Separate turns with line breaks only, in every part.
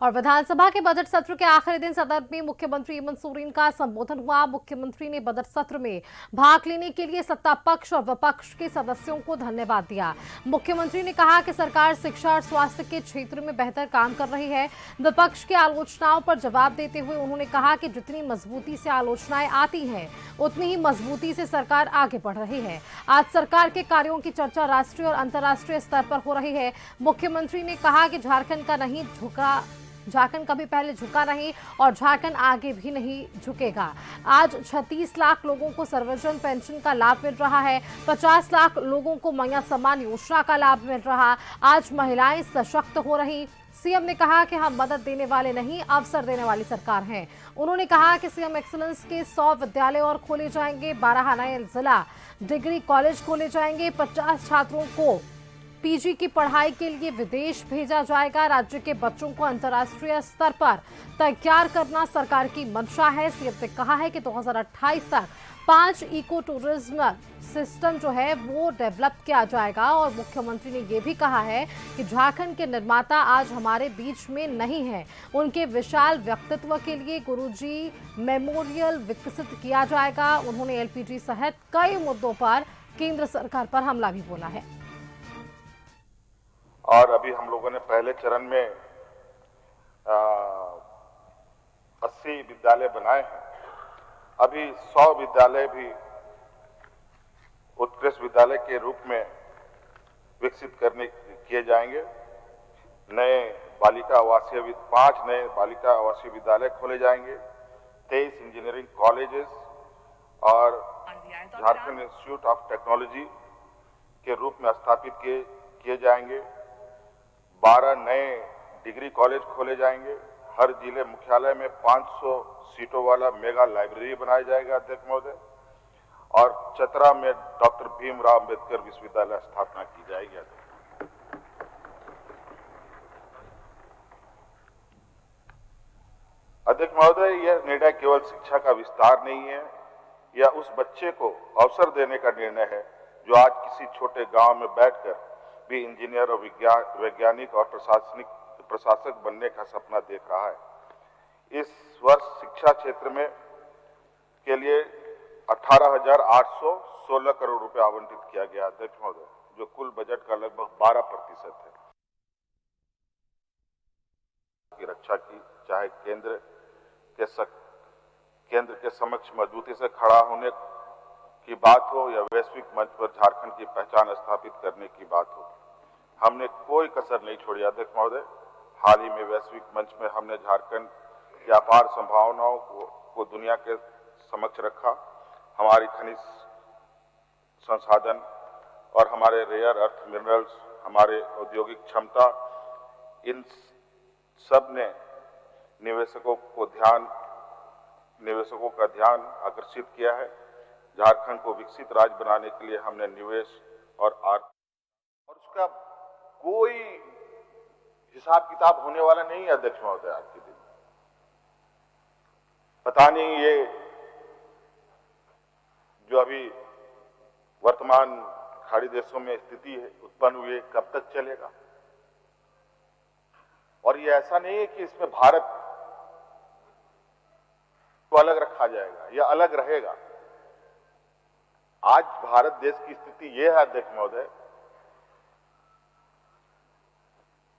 और विधानसभा के बजट सत्र के आखिरी दिन सदन में मुख्यमंत्री हेमंत सोरेन का संबोधन हुआ। मुख्यमंत्री ने बजट सत्र में भाग लेने के लिए सत्ता पक्ष और विपक्ष के सदस्यों को धन्यवाद दिया। मुख्यमंत्री ने कहा कि सरकार शिक्षा और स्वास्थ्य के क्षेत्र में बेहतर काम कर रही है। विपक्ष की आलोचनाओं पर जवाब देते हुए उन्होंने कहा कि जितनी मजबूती से आलोचनाएं आती हैं, उतनी ही मजबूती से सरकार आगे बढ़ रही है। आज सरकार के कार्यों की चर्चा राष्ट्रीय और अंतर्राष्ट्रीय स्तर पर हो रही है। मुख्यमंत्री ने कहा कि झारखंड कभी पहले झुका नहीं और झारखंड आगे भी नहीं झुकेगा। आज 36 लाख लोगों को सर्वजन पेंशन का लाभ मिल रहा है। 50 लाख लोगों को मैया सम्मान योजना का लाभ मिल रहा। आज महिलाएं सशक्त हो रही। सीएम ने कहा कि हम मदद देने वाले नहीं, अवसर देने वाली सरकार हैं। उन्होंने कहा कि सीएम एक्सीलेंस के 100 विद्यालय और खोले जाएंगे। 12 नए जिला डिग्री कॉलेज खोले जाएंगे। 50 छात्रों को पीजी की पढ़ाई के लिए विदेश भेजा जाएगा। राज्य के बच्चों को अंतर्राष्ट्रीय स्तर पर तैयार करना सरकार की मंशा है। सीएम ने कहा है कि 2028 तक 5 इको टूरिज्म सिस्टम जो है वो डेवलप किया जाएगा। और मुख्यमंत्री ने ये भी कहा है कि झारखंड के निर्माता आज हमारे बीच में नहीं है। उनके विशाल व्यक्तित्व के लिए गुरुजी मेमोरियल विकसित किया जाएगा। उन्होंने एलपीजी सहित कई मुद्दों पर केंद्र सरकार पर हमला भी बोला है।
और अभी हम लोगों ने पहले चरण में 80 विद्यालय बनाए हैं। अभी 100 विद्यालय भी उत्कृष्ट विद्यालय के रूप में विकसित किए जाएंगे। 5 नए बालिका आवासीय विद्यालय खोले जाएंगे। 23 इंजीनियरिंग कॉलेजेस और झारखंड इंस्टीट्यूट ऑफ टेक्नोलॉजी के रूप में स्थापित किए जाएंगे। 12 नए डिग्री कॉलेज खोले जाएंगे। हर जिले मुख्यालय में 500 सीटों वाला मेगा लाइब्रेरी बनाया जाएगा अध्यक्ष महोदय। और चतरा में डॉक्टर भीमराव अंबेडकर विश्वविद्यालय स्थापना की जाएगी। अध्यक्ष महोदय, यह निर्णय केवल शिक्षा का विस्तार नहीं है, यह उस बच्चे को अवसर देने का निर्णय है जो आज किसी छोटे गांव में बैठकर भी इंजीनियर और वैज्ञानिक और प्रशासक बनने का सपना देख रहा है। इस वर्ष शिक्षा क्षेत्र में के लिए 18,816 करोड़ रुपए आवंटित किया गया अध्यक्ष महोदय, जो कुल बजट का लगभग 12% है। की रक्षा की, चाहे केंद्र के समक्ष मजबूती से खड़ा होने की बात हो या वैश्विक मंच पर झारखंड की पहचान स्थापित करने की बात हो, हमने कोई कसर नहीं छोड़ी अध्यक्ष महोदय। हाल ही में वैश्विक मंच में हमने झारखंड की अपार संभावनाओं को दुनिया के समक्ष रखा। हमारी खनिज संसाधन और हमारे रेयर अर्थ मिनरल्स, हमारे औद्योगिक क्षमता, इन सब ने निवेशकों का ध्यान आकर्षित किया है। झारखंड को विकसित राज्य बनाने के लिए हमने निवेश और उसका कोई हिसाब किताब होने वाला नहीं है अध्यक्ष महोदय। आज के दिन पता नहीं ये जो अभी वर्तमान खाड़ी देशों में स्थिति उत्पन्न हुई है कब तक चलेगा। और ये ऐसा नहीं है कि इसमें भारत को अलग रखा जाएगा या अलग रहेगा। आज भारत देश की स्थिति यह है अध्यक्ष महोदय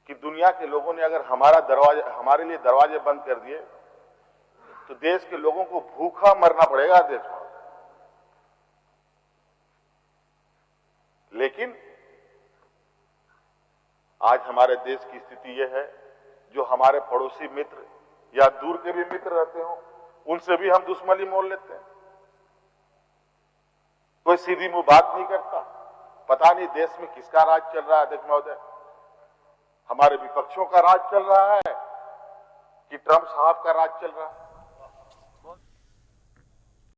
कि दुनिया के लोगों ने अगर हमारे लिए दरवाजे बंद कर दिए तो देश के लोगों को भूखा मरना पड़ेगा अध्यक्ष महोदय। लेकिन आज हमारे देश की स्थिति यह है, जो हमारे पड़ोसी मित्र या दूर के भी मित्र रहते हो, उनसे भी हम दुश्मनी मोल लेते हैं। कोई सीधी मुंह बात नहीं करता। पता नहीं देश में किसका राज चल रहा है अध्यक्ष महोदय। हमारे विपक्षों का राज चल रहा है कि ट्रंप साहब का राज चल रहा है।